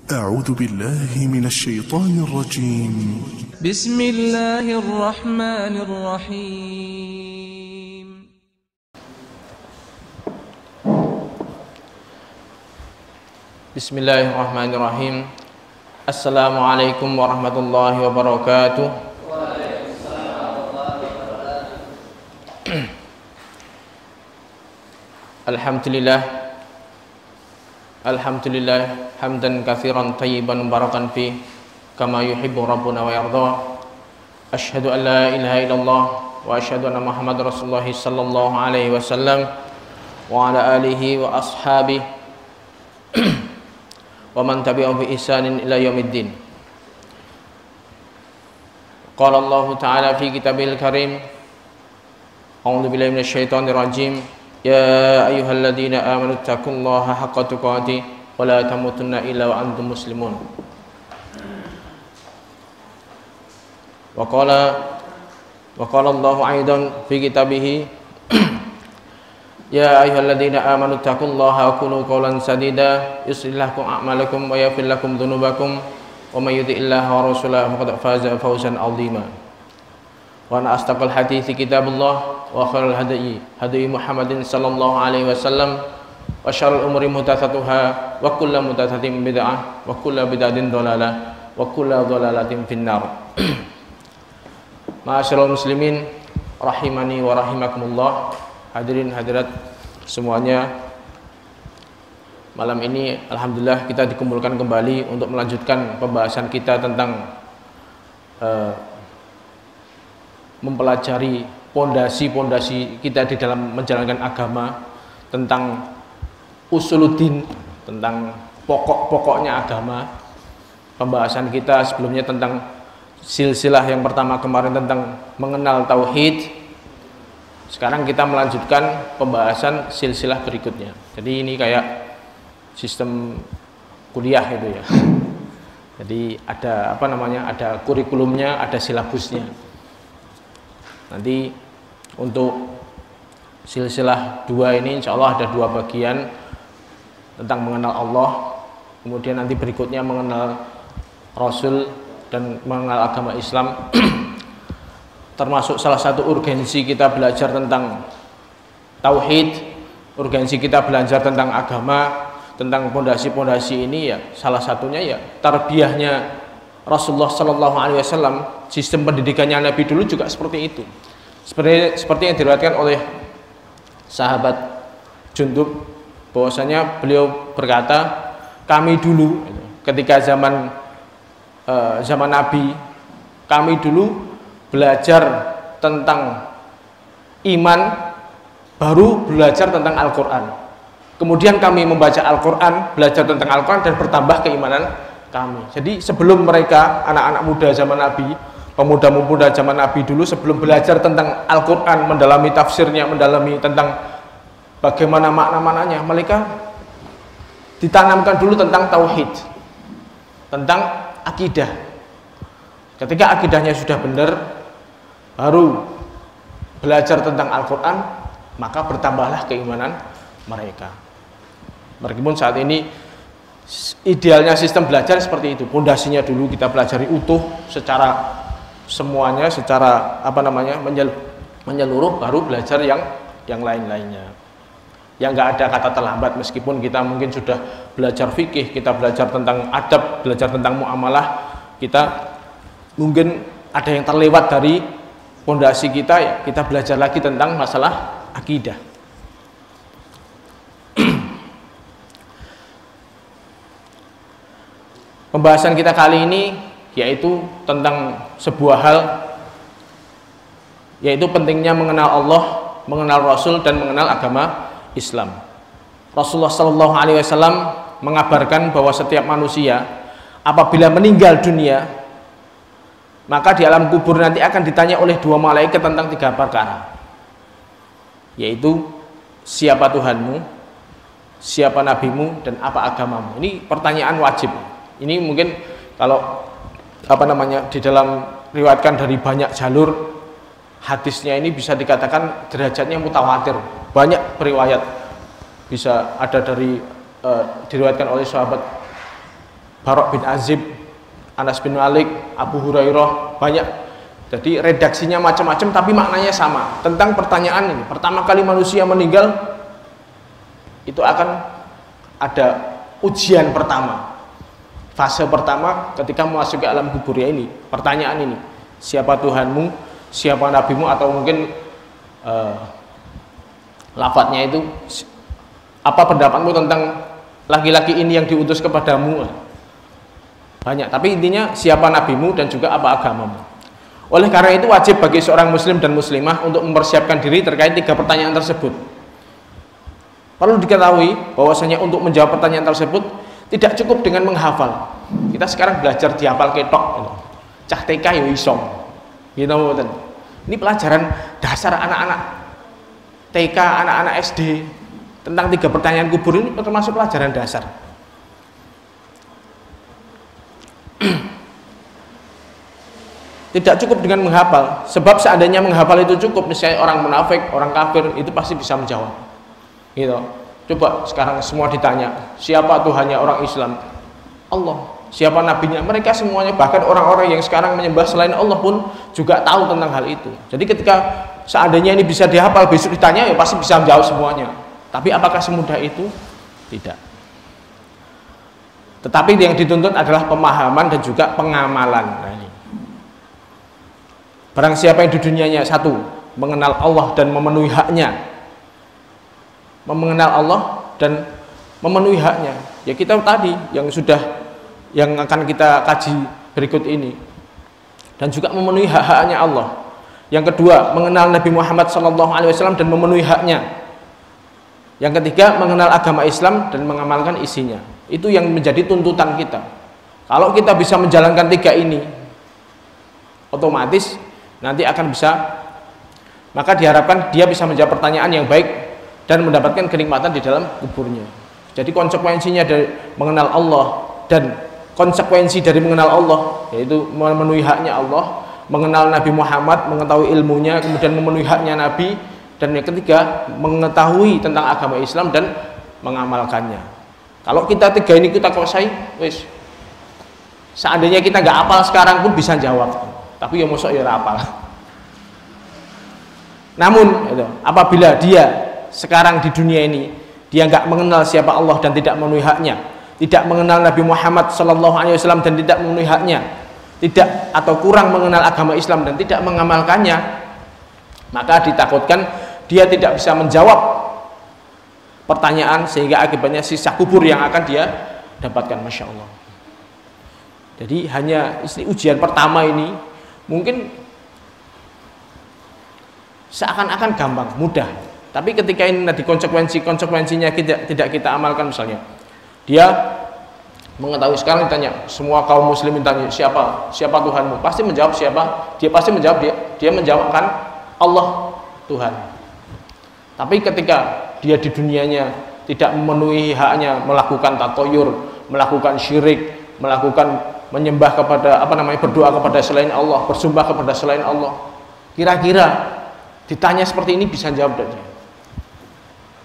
أعوذ بالله من الشيطان الرجيم. بسم الله الرحمن الرحيم. بسم الله الرحمن الرحيم. السلام عليكم ورحمة الله وبركاته. Alhamdulillah, Alhamdulillah hamdan katsiran tayyiban mubarakan fi kama yuhibbu rabbuna wa yarda. Asyhadu an la ilaha illallah wa asyhadu anna Muhammadar Rasulullah sallallahu alaihi wasallam wa ala alihi wa ashabihi wa man tabi'ahum bi ihsanin ila yaumiddin. Qala Allah Ta'ala fi kitabil karim. A'udzu billahi minasyaitonir rajim. Ya ayyuhalladzina amanu taqullaha haqqa tuqatih wa la tamutunna illa wa antum muslimun. Wa qala Allah aidan fi kitabih. Ya ayyuhalladzina amanu taqullaha wa qulu qawlan sadida yuslih lakum a'malakum wa yaghfir lakum dhunubakum wa may yuti'illaha wa rasulahu faqad faza fawzan 'azima. Wa ana astaqal hadithi kitabullah wa khairul hadi Muhammadin sallallahu alaihi wasallam wa syarrul umuri muhdatsatuha wa kullu muhdatsatin bid'ah wa kullu bid'atin dhalalah wa kullu dhalalatin finnar. Ma'asyiral muslimin rahimani wa rahimakumullah. Hadirin hadirat semuanya, malam ini alhamdulillah kita dikumpulkan kembali untuk melanjutkan pembahasan kita tentang mempelajari pondasi-pondasi kita di dalam menjalankan agama, tentang usuluddin, tentang pokok-pokoknya agama. Pembahasan kita sebelumnya tentang silsilah yang pertama kemarin tentang mengenal tauhid. Sekarang kita melanjutkan pembahasan silsilah berikutnya. Jadi ini kayak sistem kuliah itu ya. Jadi ada ada kurikulumnya, ada silabusnya. Nanti untuk silsilah 2 ini insya Allah ada 2 bagian tentang mengenal Allah, kemudian nanti berikutnya mengenal Rasul dan mengenal agama Islam. Termasuk salah satu urgensi kita belajar tentang tauhid, urgensi kita belajar tentang agama, tentang pondasi-pondasi ini ya salah satunya ya tarbiyahnya Rasulullah Sallallahu Alaihi Wasallam. Sistem pendidikannya Nabi dulu juga seperti itu. Seperti yang diriwayatkan oleh sahabat Jundub, bahwasanya beliau berkata, kami dulu ketika zaman Nabi, kami dulu belajar tentang iman, baru belajar tentang Al-Quran. Kemudian kami membaca Al-Quran, belajar tentang Al-Quran, dan bertambah keimanan kami. Jadi sebelum mereka, anak-anak muda zaman Nabi, pemuda-pemuda zaman Nabi dulu, sebelum belajar tentang Al-Quran, mendalami tafsirnya, mendalami tentang bagaimana makna-maknanya, mereka ditanamkan dulu tentang tauhid, tentang akidah. Ketika akidahnya sudah benar, baru belajar tentang Al-Quran, maka bertambahlah keimanan mereka. Meskipun saat ini idealnya sistem belajar seperti itu, pondasinya dulu kita pelajari utuh secara semuanya, secara menyeluruh, baru belajar yang lain-lainnya. Yang nggak ada kata terlambat, meskipun kita mungkin sudah belajar fikih, kita belajar tentang adab, belajar tentang muamalah, kita mungkin ada yang terlewat dari pondasi kita, ya kita belajar lagi tentang masalah akidah. Pembahasan kita kali ini yaitu tentang sebuah hal, yaitu pentingnya mengenal Allah, mengenal Rasul, dan mengenal agama Islam. Rasulullah Shallallahu Alaihi Wasallam mengabarkan bahwa setiap manusia apabila meninggal dunia, maka di alam kubur nanti akan ditanya oleh 2 malaikat tentang 3 perkara, yaitu siapa Tuhanmu, siapa nabimu, dan apa agamamu. Ini pertanyaan wajib. Ini mungkin kalau di dalam riwayatkan dari banyak jalur hadisnya, ini bisa dikatakan derajatnya mutawatir. Banyak periwayat, bisa ada dari diriwayatkan oleh sahabat Barok bin Azib, Anas bin Malik, Abu Hurairah, banyak. Jadi redaksinya macam-macam tapi maknanya sama tentang pertanyaan ini. Pertama kali manusia meninggal itu akan ada ujian pertama. Fase pertama ketika memasuki alam kubur ya ini. Pertanyaan ini, siapa Tuhanmu, siapa nabimu, atau mungkin lafadznya itu, apa pendapatmu tentang laki-laki ini yang diutus kepadamu. Banyak, tapi intinya siapa nabimu dan juga apa agamamu. Oleh karena itu wajib bagi seorang muslim dan muslimah untuk mempersiapkan diri terkait 3 pertanyaan tersebut. Perlu diketahui bahwasanya untuk menjawab pertanyaan tersebut tidak cukup dengan menghafal. Kita sekarang belajar dihafal ketok, cah TK yo iso. Gitu. Ini pelajaran dasar anak-anak TK, anak-anak SD tentang 3 pertanyaan kubur ini termasuk pelajaran dasar. Tidak cukup dengan menghafal, sebab seandainya menghafal itu cukup, misalnya orang munafik, orang kafir, itu pasti bisa menjawab. Gitu. Coba sekarang semua ditanya, siapa Tuhannya orang Islam? Allah. Siapa nabinya? Mereka semuanya, bahkan orang-orang yang sekarang menyembah selain Allah pun juga tahu tentang hal itu. Jadi ketika seandainya ini bisa dihafal, besok ditanya ya pasti bisa menjawab semuanya. Tapi apakah semudah itu? Tidak. Tetapi yang dituntut adalah pemahaman dan juga pengamalan. Nah, ini. Barang siapa yang di dunianya satu, mengenal Allah dan memenuhi haknya. Mengenal Allah dan memenuhi haknya. Ya kita tadi yang akan kita kaji berikut ini. Dan juga memenuhi hak-haknya Allah. Yang kedua, mengenal Nabi Muhammad SAW dan memenuhi haknya. Yang ketiga, mengenal agama Islam dan mengamalkan isinya. Itu yang menjadi tuntutan kita. Kalau kita bisa menjalankan 3 ini, otomatis nanti akan bisa, maka diharapkan dia bisa menjawab pertanyaan yang baik dan mendapatkan kenikmatan di dalam kuburnya. Jadi konsekuensinya dari mengenal Allah dan konsekuensi dari mengenal Allah yaitu memenuhi haknya Allah, mengenal Nabi Muhammad, mengetahui ilmunya, kemudian memenuhi haknya Nabi, dan yang ketiga mengetahui tentang agama Islam dan mengamalkannya. Kalau kita 3 ini kita kuasai, wis. Seandainya kita nggak hafal sekarang pun bisa jawab. Tapi ya mosok ya rapal. Namun apabila dia sekarang di dunia ini dia nggak mengenal siapa Allah dan tidak memenuhi haknya, tidak mengenal Nabi Muhammad SAW dan tidak memenuhi haknya, tidak atau kurang mengenal agama Islam dan tidak mengamalkannya, maka ditakutkan dia tidak bisa menjawab pertanyaan sehingga akibatnya sisa kubur yang akan dia dapatkan. Masya Allah. Jadi hanya ujian pertama ini mungkin seakan-akan gampang, mudah. Tapi ketika ini nanti konsekuensinya tidak kita amalkan, misalnya dia mengetahui, sekarang ditanya semua kaum muslimin tanya siapa Tuhanmu, pasti menjawab siapa? Dia pasti menjawab dia menjawabkan Allah Tuhan. Tapi ketika dia di dunianya tidak memenuhi haknya, melakukan tatoyur, melakukan syirik, melakukan menyembah kepada berdoa kepada selain Allah, bersumpah kepada selain Allah, kira-kira ditanya seperti ini bisa jawab tidak?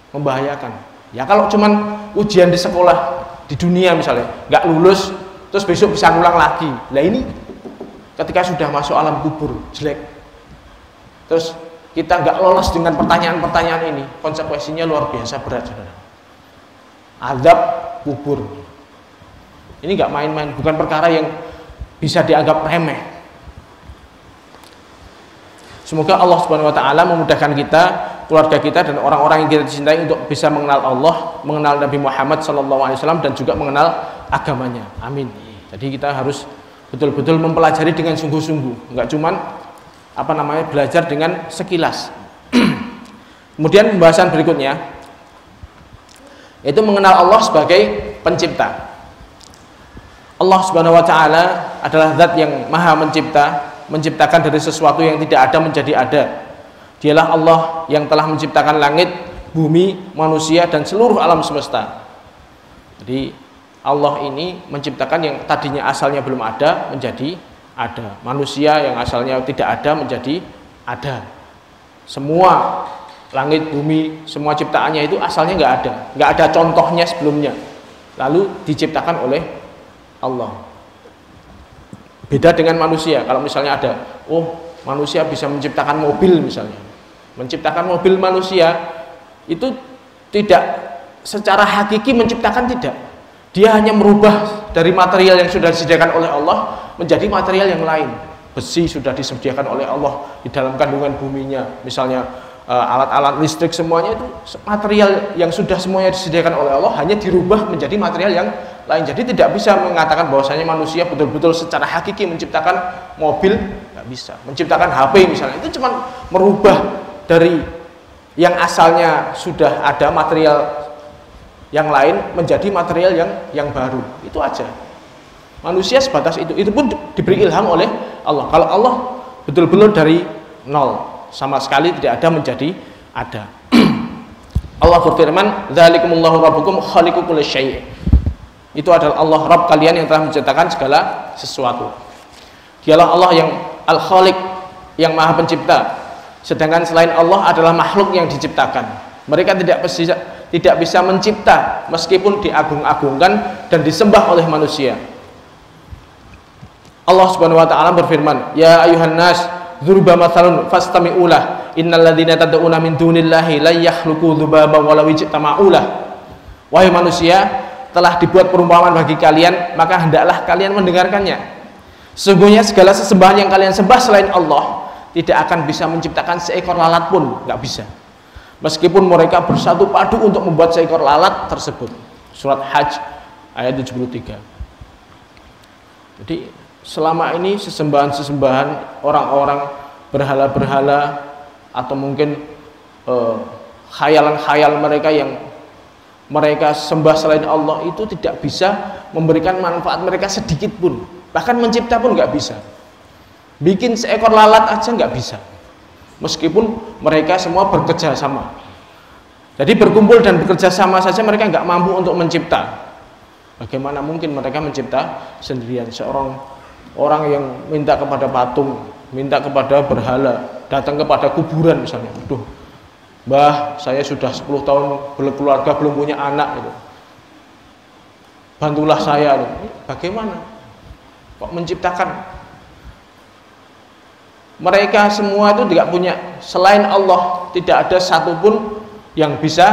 Membahayakan. Ya kalau cuman ujian di sekolah di dunia misalnya nggak lulus terus besok bisa ngulang lagi, lah ini ketika sudah masuk alam kubur jelek, terus kita nggak lolos dengan pertanyaan-pertanyaan ini, konsekuensinya luar biasa berat, saudara. Azab kubur ini nggak main-main, bukan perkara yang bisa dianggap remeh. Semoga Allah Subhanahu wa taala memudahkan kita, keluarga kita dan orang-orang yang kita cintai untuk bisa mengenal Allah, mengenal Nabi Muhammad SAW dan juga mengenal agamanya. Amin. Jadi kita harus betul-betul mempelajari dengan sungguh-sungguh, nggak cuman belajar dengan sekilas. Kemudian pembahasan berikutnya yaitu mengenal Allah sebagai pencipta. Allah Subhanahu wa taala adalah zat yang maha menciptakan dari sesuatu yang tidak ada menjadi ada. Dialah Allah yang telah menciptakan langit, bumi, manusia dan seluruh alam semesta. Jadi Allah ini menciptakan yang tadinya asalnya belum ada menjadi ada. Manusia yang asalnya tidak ada menjadi ada. Semua langit, bumi, semua ciptaannya itu asalnya nggak ada contohnya sebelumnya. Lalu diciptakan oleh Allah. Beda dengan manusia. Kalau misalnya ada, manusia bisa menciptakan mobil misalnya. Menciptakan mobil manusia itu tidak secara hakiki menciptakan, tidak. Dia hanya merubah dari material yang sudah disediakan oleh Allah menjadi material yang lain. Besi sudah disediakan oleh Allah di dalam kandungan buminya. Misalnya alat-alat listrik semuanya itu material yang sudah semuanya disediakan oleh Allah, hanya dirubah menjadi material yang lain. Jadi tidak bisa mengatakan bahwasanya manusia betul-betul secara hakiki menciptakan mobil, nggak bisa. Menciptakan HP misalnya, itu cuma merubah dari yang asalnya sudah ada material yang lain menjadi material yang baru. Itu aja. Manusia sebatas itu. Itu pun diberi ilham oleh Allah. Kalau Allah betul-betul dari nol, sama sekali tidak ada menjadi ada. Allah berfirman, "Dzalikumullahu rabbukum khaliqu kulli syai'." Itu adalah Allah Rabb kalian yang telah menciptakan segala sesuatu. Dialah Allah yang Al-Khaliq, yang Maha Pencipta. Sedangkan selain Allah adalah makhluk yang diciptakan. Mereka tidak bisa mencipta meskipun diagung-agungkan dan disembah oleh manusia. Allah Subhanahu wa taala berfirman, "Ya ayuhan nas, dzurba matsalun fastami'ulah. Innal ladzina tad'una min dunillahi la yakhluqu dzubaban walau ijtama'ulah." Wahai manusia, telah dibuat perumpamaan bagi kalian, maka hendaklah kalian mendengarkannya. Sesungguhnya segala sesembahan yang kalian sembah selain Allah tidak akan bisa menciptakan seekor lalat pun, nggak bisa. Meskipun mereka bersatu padu untuk membuat seekor lalat tersebut. Surat Hajj ayat 73. Jadi selama ini sesembahan-sesembahan orang-orang berhala-berhala atau mungkin khayalan-khayal mereka yang mereka sembah selain Allah itu tidak bisa memberikan manfaat mereka sedikit pun. Bahkan mencipta pun nggak bisa. Bikin seekor lalat aja nggak bisa. Meskipun mereka semua bekerja sama. Jadi berkumpul dan bekerja sama saja mereka nggak mampu untuk mencipta. Bagaimana mungkin mereka mencipta sendirian? Seorang orang yang minta kepada patung, minta kepada berhala, datang kepada kuburan misalnya, Mbah, saya sudah 10 tahun berkeluarga belum punya anak gitu. Bantulah saya gitu. Bagaimana? Kok menciptakan? Mereka semua itu tidak punya, selain Allah tidak ada satupun yang bisa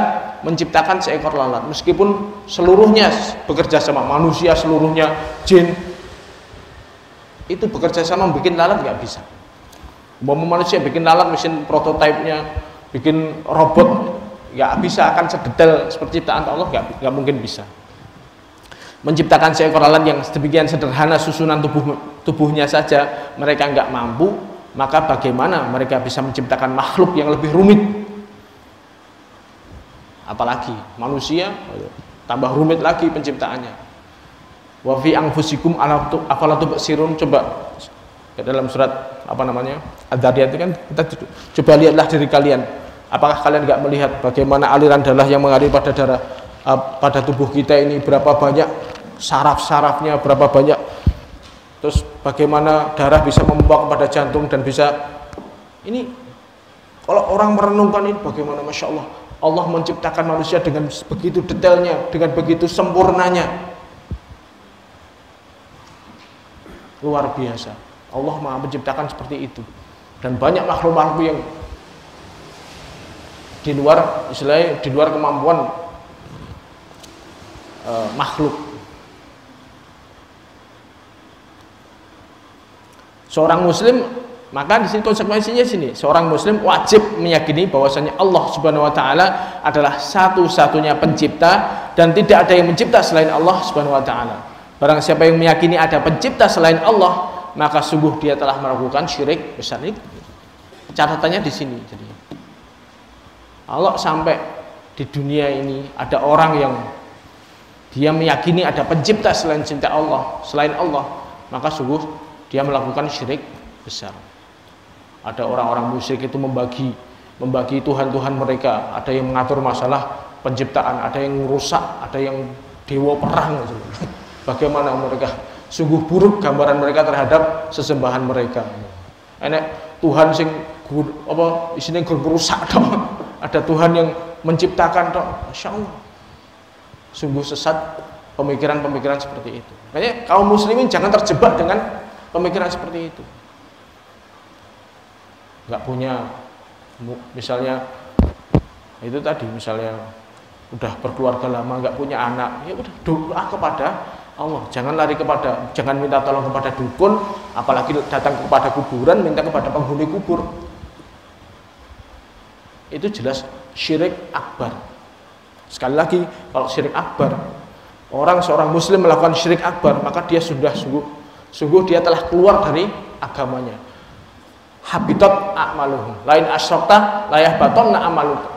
menciptakan seekor lalat. Meskipun seluruhnya bekerja sama, manusia seluruhnya, jin itu bekerja sama bikin lalat nggak bisa. Manusia bikin lalat, mesin prototipenya, bikin robot nggak bisa akan sedetail seperti ciptaan Allah, nggak mungkin bisa. Menciptakan seekor lalat yang sedemikian sederhana susunan tubuhnya saja mereka nggak mampu, maka bagaimana mereka bisa menciptakan makhluk yang lebih rumit? Apalagi manusia, tambah rumit lagi penciptaannya. Wa fi anfusikum afala tubsirun. Coba dalam surat Ad-Dzariyat itu kan kita coba lihatlah diri kalian. Apakah kalian nggak melihat bagaimana aliran darah yang mengalir pada darah pada tubuh kita ini, berapa banyak saraf-sarafnya, berapa banyak, terus bagaimana darah bisa membawa kepada jantung dan bisa ini. Kalau orang merenungkan ini bagaimana, Masya Allah, Allah menciptakan manusia dengan begitu detailnya, dengan begitu sempurnanya, luar biasa. Allah Maha menciptakan seperti itu. Dan banyak makhluk-makhluk yang di luar, istilahnya di luar kemampuan makhluk. Seorang muslim, maka di sini konsekuensinya sini, seorang muslim wajib meyakini bahwasanya Allah Subhanahu wa taala adalah satu-satunya pencipta dan tidak ada yang mencipta selain Allah Subhanahu wa taala. Barang siapa yang meyakini ada pencipta selain Allah, maka sungguh dia telah melakukan syirik besar. Ini catatannya di sini. Jadi kalau sampai di dunia ini ada orang yang dia meyakini ada pencipta selain Allah, maka sungguh dia melakukan syirik besar. Ada orang-orang musyrik itu membagi Tuhan-Tuhan mereka, ada yang mengatur masalah penciptaan, ada yang merusak, ada yang dewa perang. Bagaimana mereka? Sungguh buruk gambaran mereka terhadap sesembahan mereka. Enek Tuhan sing isine merusak toh. Ada Tuhan yang menciptakan toh. Masya Allah. Sungguh sesat pemikiran-pemikiran seperti itu. Makanya kaum muslimin jangan terjebak dengan pemikiran seperti itu. Nggak punya, misalnya itu tadi, misalnya udah berkeluarga lama, nggak punya anak, ya udah doa kepada Allah. Jangan lari jangan minta tolong kepada dukun, apalagi datang kepada kuburan, minta kepada penghuni kubur. Itu jelas syirik akbar. Sekali lagi, kalau syirik akbar, seorang muslim melakukan syirik akbar, maka dia sudah sungguh dia telah keluar dari agamanya. Habitat a'maluhum, lain asyrakta la yahbatanna amaluka.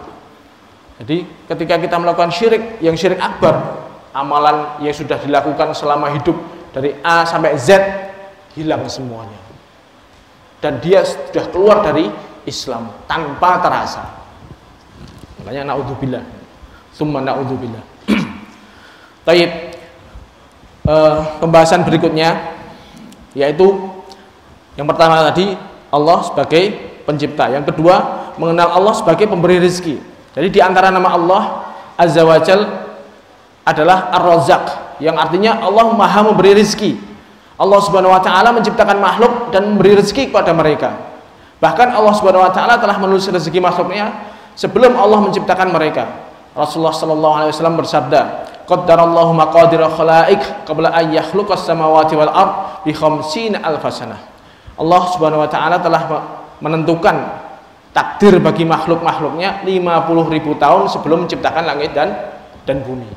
Jadi ketika kita melakukan syirik, yang syirik akbar, amalan yang sudah dilakukan selama hidup dari A sampai Z hilang semuanya. Dan dia sudah keluar dari Islam tanpa terasa. Makanya naudzubillah. Summa naudzubillah. Baik. Pembahasan berikutnya yaitu yang pertama tadi Allah sebagai pencipta, yang kedua mengenal Allah sebagai pemberi rezeki. Jadi di antara nama Allah Azza wa Jal adalah Ar-Razzaq, yang artinya Allah Maha memberi rezeki. Allah Subhanahu wa taala menciptakan makhluk dan memberi rezeki kepada mereka. Bahkan Allah Subhanahu wa taala telah menulis rezeki makhluknya sebelum Allah menciptakan mereka. Rasulullah sallallahu alaihi wasallam bersabda, "Qaddarallahu maqadira khalaiq qabla an yakhluqas samawati wal ard bi 50 alf sanah." Allah Subhanahu wa taala telah menentukan takdir bagi makhluk-makhluknya 50.000 tahun sebelum menciptakan langit dan bumi.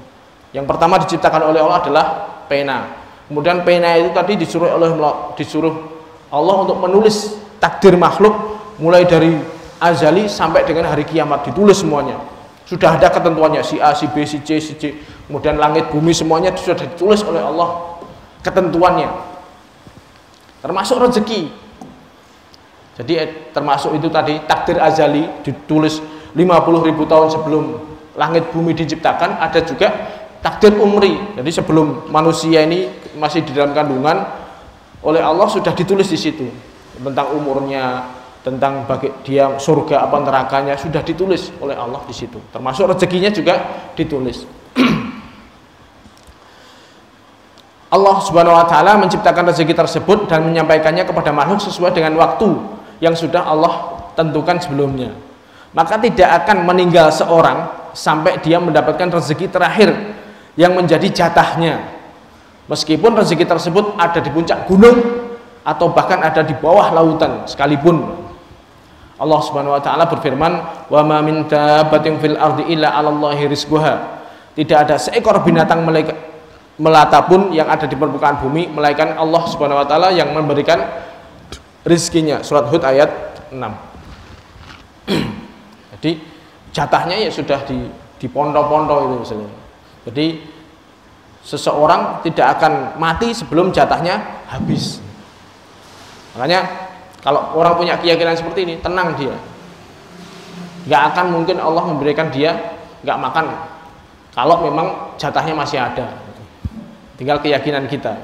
Yang pertama diciptakan oleh Allah adalah pena. Kemudian pena itu tadi disuruh Allah untuk menulis takdir makhluk mulai dari azali sampai dengan hari kiamat, ditulis semuanya. Sudah ada ketentuannya, si A, si B, si C, si C. Kemudian langit, bumi semuanya sudah ditulis oleh Allah ketentuannya. Termasuk rezeki. Jadi termasuk itu tadi takdir azali ditulis 50.000 tahun sebelum langit bumi diciptakan. Ada juga takdir umri. Jadi sebelum manusia ini masih di dalam kandungan, oleh Allah sudah ditulis di situ tentang umurnya, tentang bagi dia surga apa nerakanya, sudah ditulis oleh Allah di situ. Termasuk rezekinya juga ditulis. Allah Subhanahu wa taala menciptakan rezeki tersebut dan menyampaikannya kepada makhluk sesuai dengan waktu yang sudah Allah tentukan sebelumnya. Maka tidak akan meninggal seorang sampai dia mendapatkan rezeki terakhir yang menjadi jatahnya. Meskipun rezeki tersebut ada di puncak gunung atau bahkan ada di bawah lautan sekalipun. Allah Subhanahu wa taala berfirman, "Wa ma min dabbatin fil ardi illa 'alallahi rizquha." Tidak ada seekor binatang melata pun yang ada di permukaan bumi melainkan Allah Subhanahu wa taala yang memberikan rizkinya. Surat Hud ayat 6. Jadi jatahnya ya sudah di pondok-pondok itu misalnya. Jadi seseorang tidak akan mati sebelum jatahnya habis. Makanya kalau orang punya keyakinan seperti ini, tenang dia. Nggak akan mungkin Allah memberikan dia nggak makan kalau memang jatahnya masih ada. Tinggal keyakinan kita.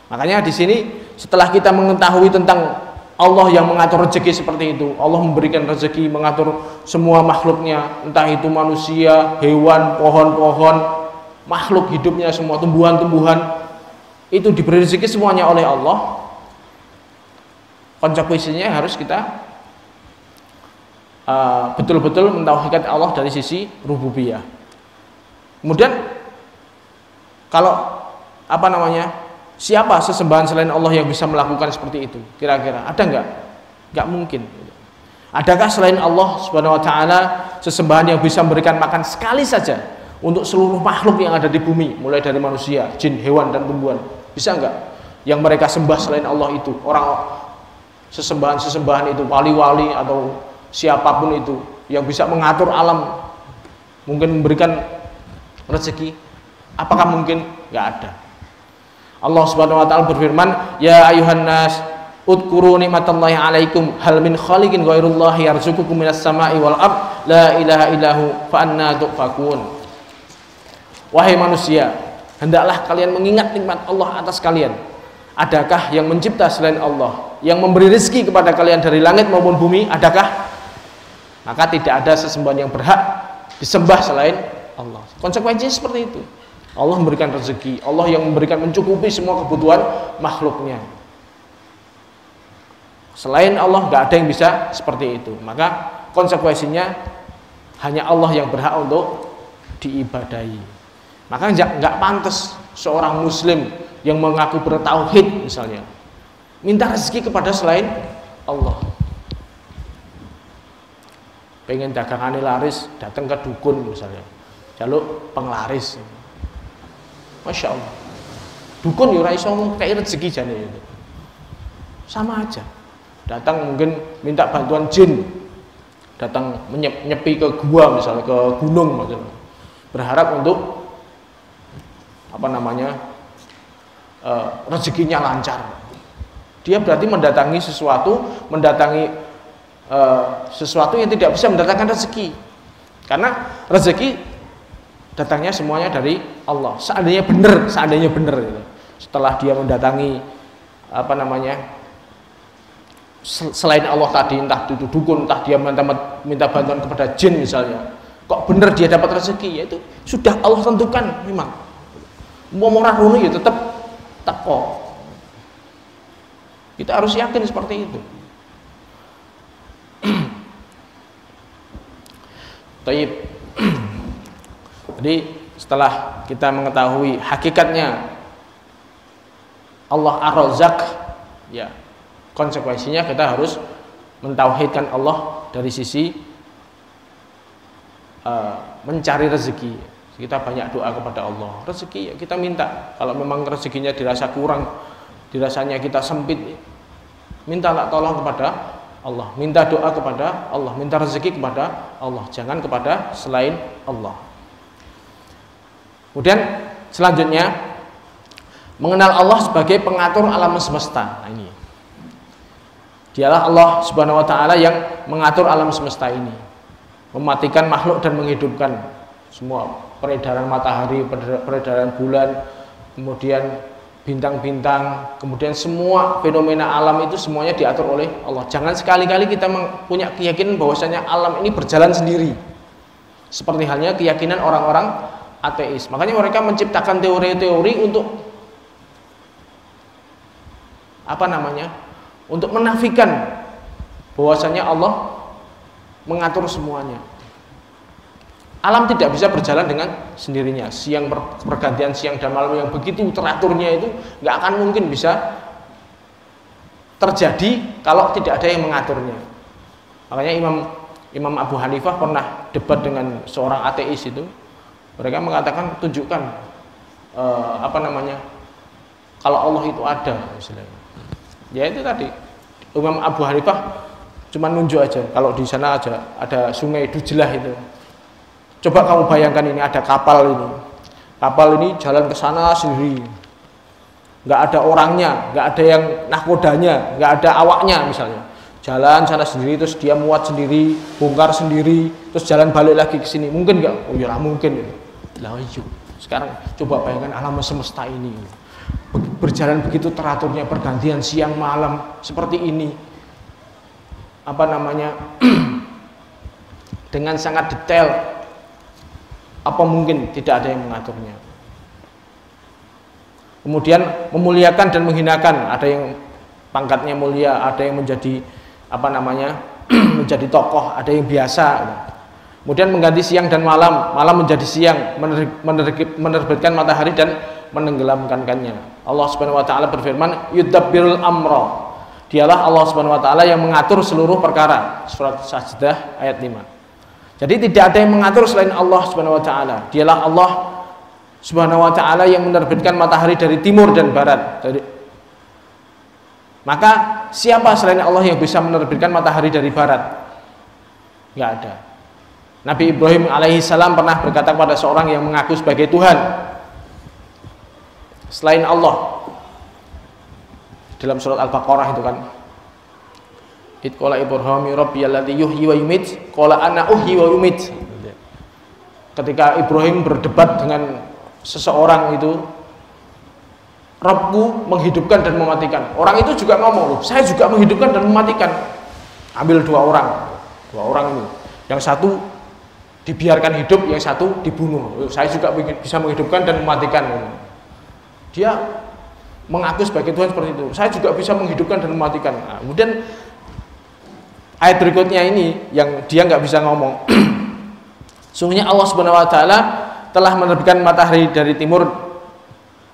Makanya di sini setelah kita mengetahui tentang Allah yang mengatur rezeki seperti itu, Allah memberikan rezeki, mengatur semua makhluknya, entah itu manusia, hewan, pohon-pohon, makhluk hidupnya semua, tumbuhan-tumbuhan, itu diberi rezeki semuanya oleh Allah. Konsekuensinya harus kita betul-betul mentauhidkan Allah dari sisi rububiyah. Kemudian kalau siapa sesembahan selain Allah yang bisa melakukan seperti itu? Kira-kira ada nggak? Nggak mungkin. Adakah selain Allah Subhanahu wa taala sesembahan yang bisa memberikan makan sekali saja untuk seluruh makhluk yang ada di bumi, mulai dari manusia, jin, hewan dan tumbuhan? Bisa nggak? Yang mereka sembah selain Allah itu, orang sesembahan itu, wali-wali atau siapapun itu yang bisa mengatur alam, mungkin memberikan rezeki, apakah mungkin? Nggak ada. Allah Subhanahu wa taala berfirman, "Ya ayuhan nas, udkuru nikmatallahi alaikum, hal min khaliqin ghairullahi yarzuqukum minas sama'i wal ard, la ilaha illahu fa anna tufakun." Wahai manusia, hendaklah kalian mengingat nikmat Allah atas kalian. Adakah yang mencipta selain Allah, yang memberi rezeki kepada kalian dari langit maupun bumi? Adakah? Maka tidak ada sesembahan yang berhak disembah selain Allah. Konsekuensinya seperti itu. Allah memberikan rezeki, Allah yang memberikan mencukupi semua kebutuhan makhluknya. Selain Allah nggak ada yang bisa seperti itu. Maka konsekuensinya hanya Allah yang berhak untuk diibadahi. Maka nggak pantas seorang muslim yang mengaku bertauhid misalnya minta rezeki kepada selain Allah. Pengen dagangannya laris, datang ke dukun misalnya, jaluk penglaris. Masya Allah, dukun ya ora iso kayak rezeki jane itu. Sama aja. Datang mungkin minta bantuan jin, datang nyepi ke gua misalnya, ke gunung misalnya, berharap untuk rezekinya lancar. Dia berarti mendatangi sesuatu yang tidak bisa mendatangkan rezeki, karena rezeki datangnya semuanya dari Allah. Seandainya benar gitu. Setelah dia mendatangi selain Allah tadi, entah itu dukun, entah dia minta bantuan kepada jin misalnya, kok benar dia dapat rezeki, yaitu sudah Allah tentukan memang. Mau ora ngono ya tetap teko. Kita harus yakin seperti itu. Taib. Jadi setelah kita mengetahui hakikatnya Allah Ar-Razzaq, ya konsekuensinya kita harus mentauhidkan Allah dari sisi mencari rezeki. Kita banyak doa kepada Allah. Rezeki ya kita minta. Kalau memang rezekinya dirasa kurang, dirasanya kita sempit, mintalah tolong kepada Allah, minta doa kepada Allah, minta rezeki kepada Allah, jangan kepada selain Allah. Kemudian selanjutnya mengenal Allah sebagai pengatur alam semesta. Nah, ini dialah Allah Subhanahu wa taala yang mengatur alam semesta ini, mematikan makhluk dan menghidupkan semua, peredaran matahari, peredaran bulan, kemudian bintang-bintang, kemudian semua fenomena alam itu semuanya diatur oleh Allah. Jangan sekali-kali kita punya keyakinan bahwasanya alam ini berjalan sendiri, seperti halnya keyakinan orang-orang ateis. Makanya mereka menciptakan teori-teori untuk untuk menafikan bahwasanya Allah mengatur semuanya. Alam tidak bisa berjalan dengan sendirinya. Siang pergantian siang dan malam yang begitu teraturnya itu nggak akan mungkin bisa terjadi kalau tidak ada yang mengaturnya. Makanya Imam Abu Hanifah pernah debat dengan seorang ateis itu. Mereka mengatakan tunjukkan kalau Allah itu ada istilahnya. Ya itu tadi Imam Abu Hanifah cuma nunjuk aja kalau di sana aja ada sungai Dujlah itu. Coba kamu bayangkan ini ada kapal ini. Kapal ini jalan ke sana sendiri. Nggak ada orangnya, nggak ada yang nahkodanya, nggak ada awaknya misalnya. Jalan sana sendiri, terus dia muat sendiri, bongkar sendiri, terus jalan balik lagi ke sini. Mungkin nggak? Oh ya mungkin. Lah iya. Sekarang coba bayangkan alam semesta ini. Berjalan begitu teraturnya, pergantian siang malam seperti ini. Dengan sangat detail. Apa mungkin tidak ada yang mengaturnya? Kemudian memuliakan dan menghinakan, ada yang pangkatnya mulia, ada yang menjadi menjadi tokoh, ada yang biasa. Kemudian mengganti siang dan malam, malam menjadi siang, menerbitkan matahari dan menenggelamkannya. Allah Subhanahu wa taala berfirman, "Yudabbirul amra." Dialah Allah Subhanahu wa taala yang mengatur seluruh perkara. Surat Sajdah ayat 5. Jadi tidak ada yang mengatur selain Allah Subhanahu wa taala. Dialah Allah Subhanahu wa taala yang menerbitkan matahari dari timur dan barat. Maka siapa selain Allah yang bisa menerbitkan matahari dari barat? Enggak ada. Nabi Ibrahim alaihissalam pernah berkata kepada seorang yang mengaku sebagai Tuhan selain Allah. Dalam surat Al-Baqarah itu kan, Id qala Ibrahim rabbiyalladzi yuhyi wa yumit qala ana uhyi wa yumit. Ketika Ibrahim berdebat dengan seseorang itu, Rabbku menghidupkan dan mematikan. Orang itu juga ngomong, loh, saya juga menghidupkan dan mematikan. Ambil dua orang ini. Yang satu dibiarkan hidup, yang satu dibunuh. Saya juga bisa menghidupkan dan mematikan. Dia mengaku sebagai Tuhan seperti itu. Saya juga bisa menghidupkan dan mematikan. Nah, kemudian ayat berikutnya ini yang dia nggak bisa ngomong. Sungguhnya Allah Subhanahu Wa Taala telah menerbitkan matahari dari timur,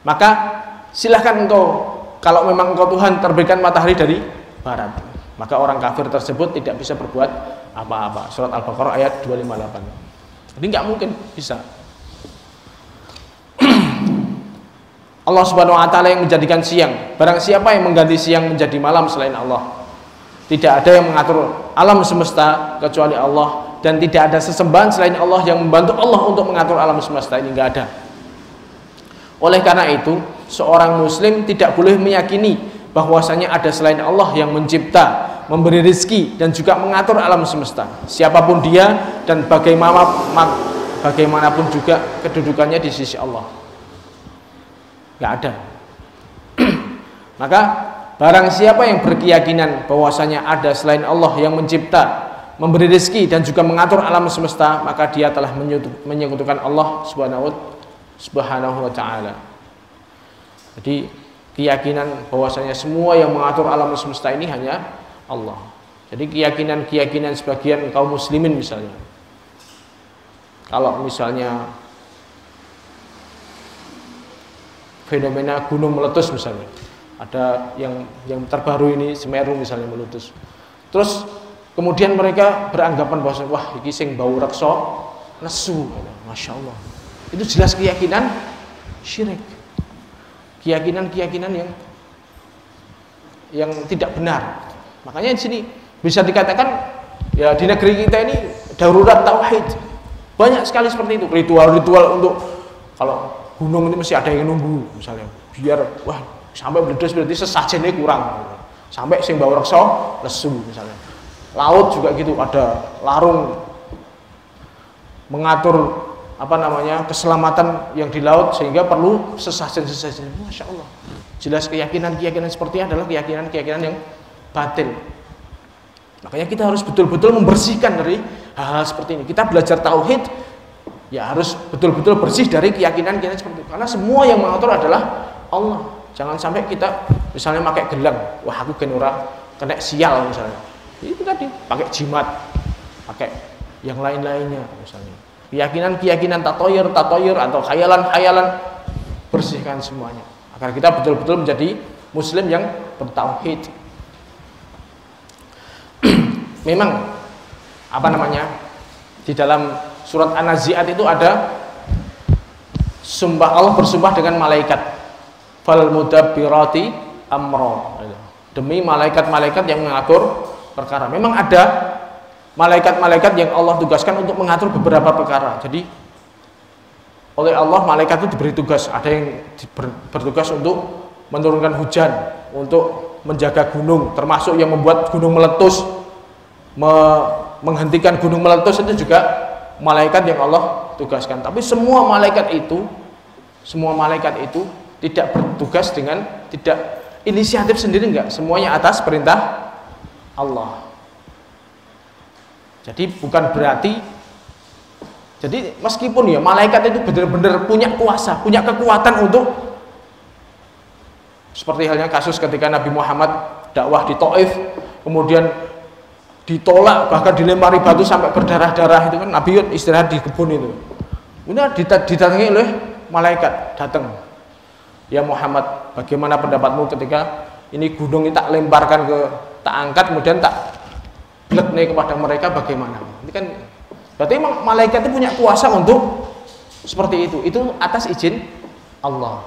maka silahkan engkau, kalau memang engkau Tuhan, terbitkan matahari dari barat. Maka orang kafir tersebut tidak bisa berbuat apa-apa. Surat Al-Baqarah ayat 258. Jadi nggak mungkin bisa. Allah Subhanahu Wa Taala yang menjadikan siang. Barang siapa yang mengganti siang menjadi malam selain Allah, tidak ada yang mengatur alam semesta kecuali Allah, dan tidak ada sesembahan selain Allah yang membantu Allah untuk mengatur alam semesta ini, nggak ada. Oleh karena itu, seorang muslim tidak boleh meyakini bahwasanya ada selain Allah yang mencipta, memberi rezeki, dan juga mengatur alam semesta. Siapapun dia dan bagaimanapun juga kedudukannya di sisi Allah, nggak ada. Maka barang siapa yang berkeyakinan bahwasanya ada selain Allah yang mencipta, memberi rezeki, dan juga mengatur alam semesta, maka dia telah menyekutukan Allah Subhanahu wa Ta'ala. Jadi keyakinan bahwasanya semua yang mengatur alam semesta ini hanya Allah. Jadi keyakinan sebagian kaum muslimin misalnya, kalau misalnya fenomena gunung meletus misalnya, ada yang terbaru ini Semeru misalnya meletus, terus kemudian mereka beranggapan bahwa wah iki sing bau reksa nesu, masya Allah, itu jelas keyakinan syirik, keyakinan yang tidak benar. Makanya di sini bisa dikatakan ya di negeri kita ini darurat tauhid, banyak sekali seperti itu, ritual untuk kalau gunung ini mesti ada yang nunggu misalnya, biar wah sampai meletus berarti sesajennya kurang, sampai sing bau reksa lesu misalnya. Laut juga gitu, ada larung mengatur keselamatan yang di laut sehingga perlu sesajen. Masya Allah, jelas keyakinan seperti ini adalah keyakinan yang batil. Makanya kita harus betul-betul membersihkan dari hal-hal seperti ini. Kita belajar tauhid ya harus betul-betul bersih dari keyakinan seperti itu, karena semua yang mengatur adalah Allah. Jangan sampai kita misalnya pakai gelang, wah aku genora kena sial misalnya, itu tadi pakai jimat, pakai yang lain-lainnya misalnya. Keyakinan tatoyur atau khayalan, bersihkan semuanya agar kita betul-betul menjadi muslim yang bertauhid. Memang di dalam surat An-Nazi'at itu ada sumpah, Allah bersumpah dengan malaikat, fal mudabbirati amra, demi malaikat-malaikat yang mengatur perkara. Memang ada malaikat-malaikat yang Allah tugaskan untuk mengatur beberapa perkara. Jadi oleh Allah malaikat itu diberi tugas, ada yang bertugas untuk menurunkan hujan, untuk menjaga gunung, termasuk yang membuat gunung meletus, menghentikan gunung meletus, itu juga malaikat yang Allah tugaskan. Tapi semua malaikat itu tidak bertugas dengan tidak inisiatif sendiri, enggak, semuanya atas perintah Allah. Jadi bukan berarti, jadi meskipun ya malaikat itu benar-benar punya kuasa, punya kekuatan untuk, seperti halnya kasus ketika Nabi Muhammad dakwah di Taif, kemudian ditolak, bahkan dilempari batu sampai berdarah-darah, itu kan Nabi istirahat di kebun itu. Kemudian didatangi oleh malaikat, datang, ya Muhammad, bagaimana pendapatmu ketika ini gunung ini tak lemparkan tak angkat, kemudian tak blek nih kepada mereka, bagaimana? Ini kan berarti malaikat itu punya kuasa untuk seperti itu atas izin Allah.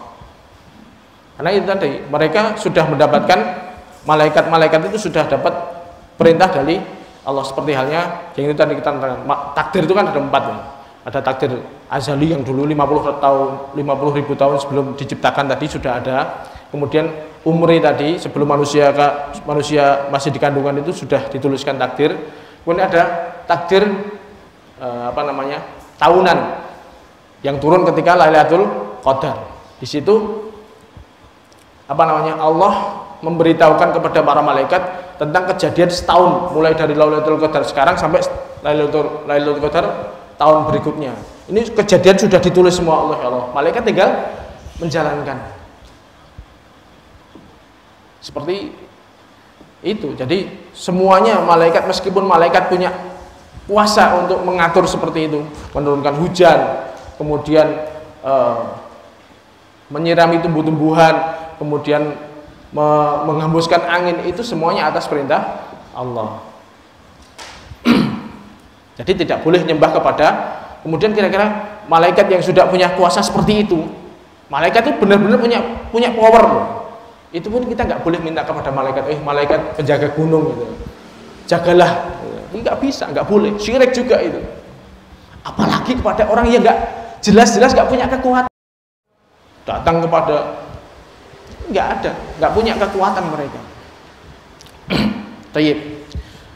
Karena itu tadi mereka sudah mendapatkan, malaikat-malaikat itu sudah dapat perintah dari Allah, seperti halnya yang itu tadi kita terangkan. Takdir itu kan ada 4 ya. Ada takdir azali yang dulu 50.000 tahun sebelum diciptakan tadi sudah ada. Kemudian umri tadi sebelum manusia masih di kandungan itu sudah dituliskan takdir. Kemudian ada takdir tahunan yang turun ketika Lailatul Qadar. Di situ Allah memberitahukan kepada para malaikat tentang kejadian setahun, mulai dari Lailatul Qadar sekarang sampai Lailatul Qadar tahun berikutnya. Ini kejadian sudah ditulis semua oleh Allah. Malaikat tinggal menjalankan. Seperti itu. Jadi semuanya malaikat, meskipun malaikat punya kuasa untuk mengatur seperti itu, menurunkan hujan, kemudian menyirami tumbuh-tumbuhan, kemudian menghembuskan angin, itu semuanya atas perintah Allah. Jadi tidak boleh nyembah kepada, kemudian kira-kira malaikat yang sudah punya kuasa seperti itu, malaikat itu benar-benar punya power loh. Itu pun kita nggak boleh minta kepada malaikat, malaikat penjaga gunung gitu, jagalah. Ini nggak bisa, nggak boleh. Syirik juga itu. Apalagi kepada orang yang nggak jelas-jelas nggak punya kekuatan, datang kepada, nggak ada, nggak punya kekuatan mereka. Tayyib.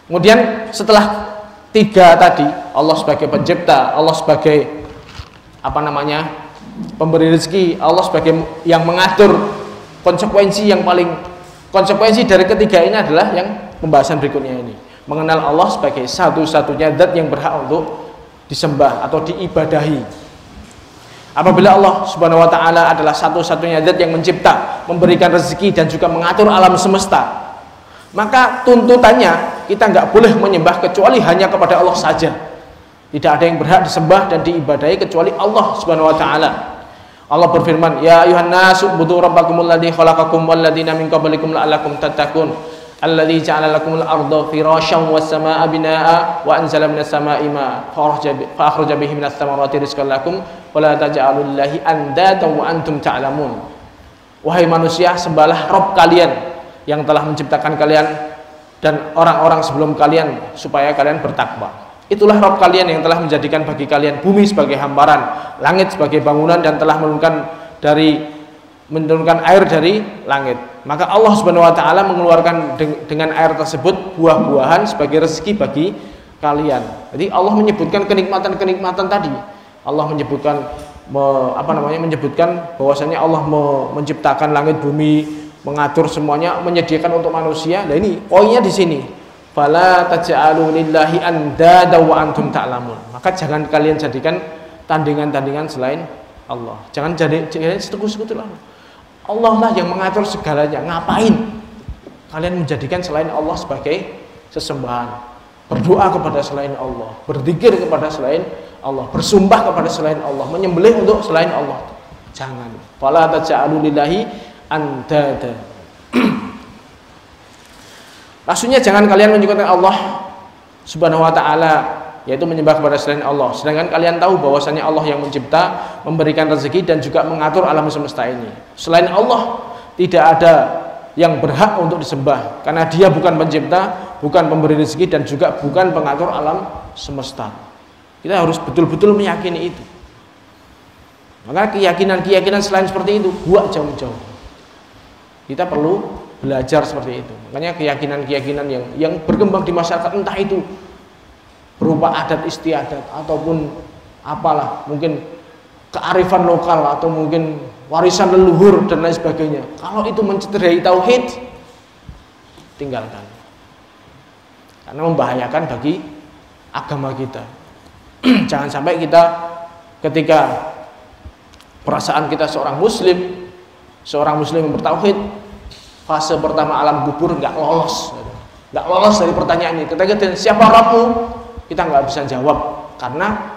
Kemudian setelah tiga tadi, Allah sebagai pencipta, Allah sebagai pemberi rezeki, Allah sebagai yang mengatur. Konsekuensi dari ketiga ini adalah yang pembahasan berikutnya ini, mengenal Allah sebagai satu-satunya zat yang berhak untuk disembah atau diibadahi. Apabila Allah Subhanahu wa taala adalah satu-satunya zat yang mencipta, memberikan rezeki dan juga mengatur alam semesta, maka tuntutannya kita nggak boleh menyembah kecuali hanya kepada Allah saja. Tidak ada yang berhak disembah dan diibadahi kecuali Allah Subhanahu wa taala. Allah berfirman, "Ya ayuhan nasu ubudu rabbakumul ladzi khalaqakum wal ladzina min qablikum la'allakum tattaqun. Alladzi ja'ala lakumul arda firasyan was samaa'a binaa'a wa anzala minas samaa'i maa'a fa akhraja bihi minas thamarati rizqan lakum wa la taj'alul lillahi andatan wa antum ta'lamun." Wahai manusia, sembahlah Rabb kalian yang telah menciptakan kalian dan orang-orang sebelum kalian supaya kalian bertakwa. Itulah Rabb kalian yang telah menjadikan bagi kalian bumi sebagai hamparan, langit sebagai bangunan, dan telah menurunkan air dari langit. Maka Allah Subhanahu wa taala mengeluarkan dengan air tersebut buah-buahan sebagai rezeki bagi kalian. Jadi Allah menyebutkan kenikmatan-kenikmatan tadi. Allah menyebutkan menyebutkan bahwasanya Allah menciptakan langit bumi, mengatur semuanya, menyediakan untuk manusia. Nah, ini poinnya di sini. Fala taj'alu lillahi andada wa antum ta'lamun. Maka jangan kalian jadikan tandingan-tandingan selain Allah. Jangan jadikan sekutu-sekutu Allah. Allah lah yang mengatur segalanya. Ngapain kalian menjadikan selain Allah sebagai sesembahan? Berdoa kepada selain Allah, berzikir kepada selain Allah, bersumpah kepada selain Allah, menyembelih untuk selain Allah. Jangan. Fala taj'alu lillahi andada. Maksudnya jangan kalian menyekutukan Allah Subhanahu wa taala, yaitu menyembah kepada selain Allah, sedangkan kalian tahu bahwasanya Allah yang mencipta, memberikan rezeki dan juga mengatur alam semesta ini. Selain Allah tidak ada yang berhak untuk disembah, karena Dia bukan pencipta, bukan pemberi rezeki, dan juga bukan pengatur alam semesta. Kita harus betul-betul meyakini itu. Maka keyakinan-keyakinan selain seperti itu buat jauh-jauh. Kita perlu belajar seperti itu. Makanya keyakinan-keyakinan yang berkembang di masyarakat, entah itu berupa adat istiadat ataupun apalah, mungkin kearifan lokal atau mungkin warisan leluhur dan lain sebagainya, kalau itu mencederai tauhid, tinggalkan, karena membahayakan bagi agama kita. Jangan sampai kita ketika perasaan kita seorang muslim yang bertauhid, fase pertama alam kubur nggak lolos dari pertanyaan ini. Ketika siapa Rabbmu, kita nggak bisa jawab, karena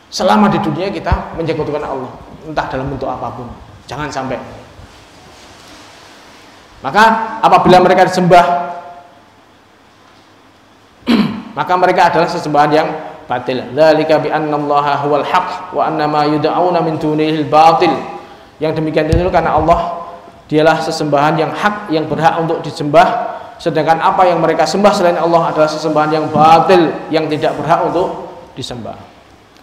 selama di dunia kita menyekutukan Allah, entah dalam bentuk apapun. Jangan sampai. Maka apabila mereka disembah, maka mereka adalah sesembahan yang batil. Dzalika bi annallaha huwal haqq wa annama yud'auna min dunihil batil. Yang demikian itu karena Allah Dialah sesembahan yang hak, yang berhak untuk disembah, sedangkan apa yang mereka sembah selain Allah adalah sesembahan yang batil, yang tidak berhak untuk disembah.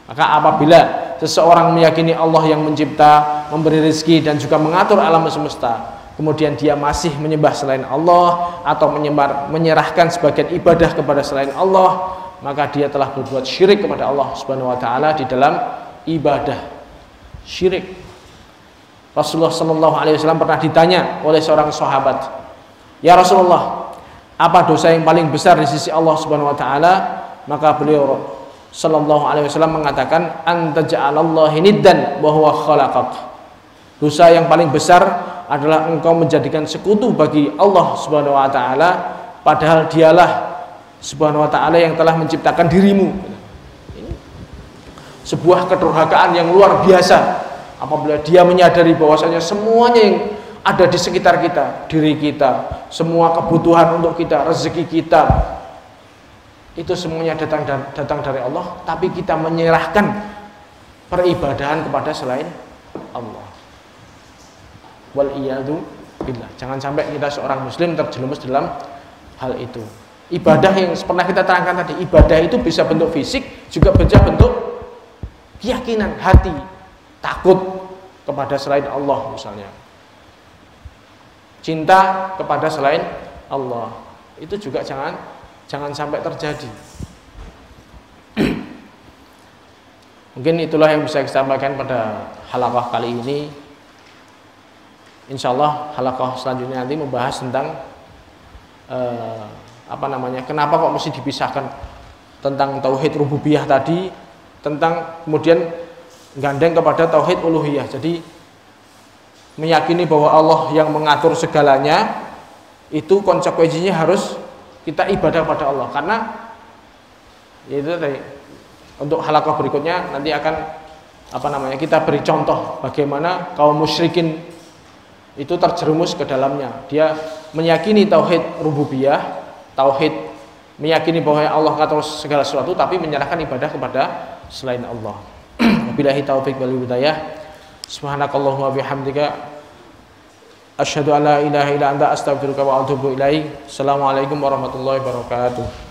Maka apabila seseorang meyakini Allah yang mencipta, memberi rezeki dan juga mengatur alam semesta, kemudian dia masih menyembah selain Allah atau menyerahkan sebagian ibadah kepada selain Allah, maka dia telah berbuat syirik kepada Allah Subhanahu wa taala di dalam ibadah. Syirik. Rasulullah SAW pernah ditanya oleh seorang sahabat, "Ya Rasulullah, apa dosa yang paling besar di sisi Allah Subhanahu wa taala?" Maka beliau sallallahu alaihi wasallam mengatakan anta ja'alallahi niddan wa huwa khalaqak. Dosa yang paling besar adalah engkau menjadikan sekutu bagi Allah Subhanahu wa taala padahal dialah Subhanahu wa taala yang telah menciptakan dirimu. Ini sebuah kedurhakaan yang luar biasa apabila dia menyadari bahwasanya semuanya yang ada di sekitar kita, diri kita, semua kebutuhan untuk kita, rezeki kita, itu semuanya datang dari Allah, tapi kita menyerahkan peribadahan kepada selain Allah. Wal iyadu billah. Jangan sampai kita seorang muslim terjerumus dalam hal itu. Ibadah yang pernah kita terangkan tadi, ibadah itu bisa bentuk fisik, juga bisa bentuk keyakinan hati, takut kepada selain Allah misalnya. Cinta kepada selain Allah. Itu juga jangan sampai terjadi. Mungkin itulah yang bisa saya sampaikan pada halaqah kali ini. Insyaallah halaqah selanjutnya nanti membahas tentang kenapa kok mesti dipisahkan, tentang tauhid rububiyah tadi, tentang kemudian gandeng kepada tauhid uluhiyah. Jadi meyakini bahwa Allah yang mengatur segalanya, itu konsekuensinya harus kita ibadah pada Allah. Karena itu tadi, untuk halaqah berikutnya nanti akan kita beri contoh bagaimana kaum musyrikin itu terjerumus ke dalamnya. Dia meyakini tauhid rububiyah, tauhid meyakini bahwa Allah mengatur segala sesuatu, tapi menyerahkan ibadah kepada selain Allah. Wabillahi taufiq wal hidayah. Subhanakallahumma bihamdika asyhadu an la ilaha illa anta astaghfiruka wa atubu ilaik. Assalamualaikum warahmatullahi wabarakatuh.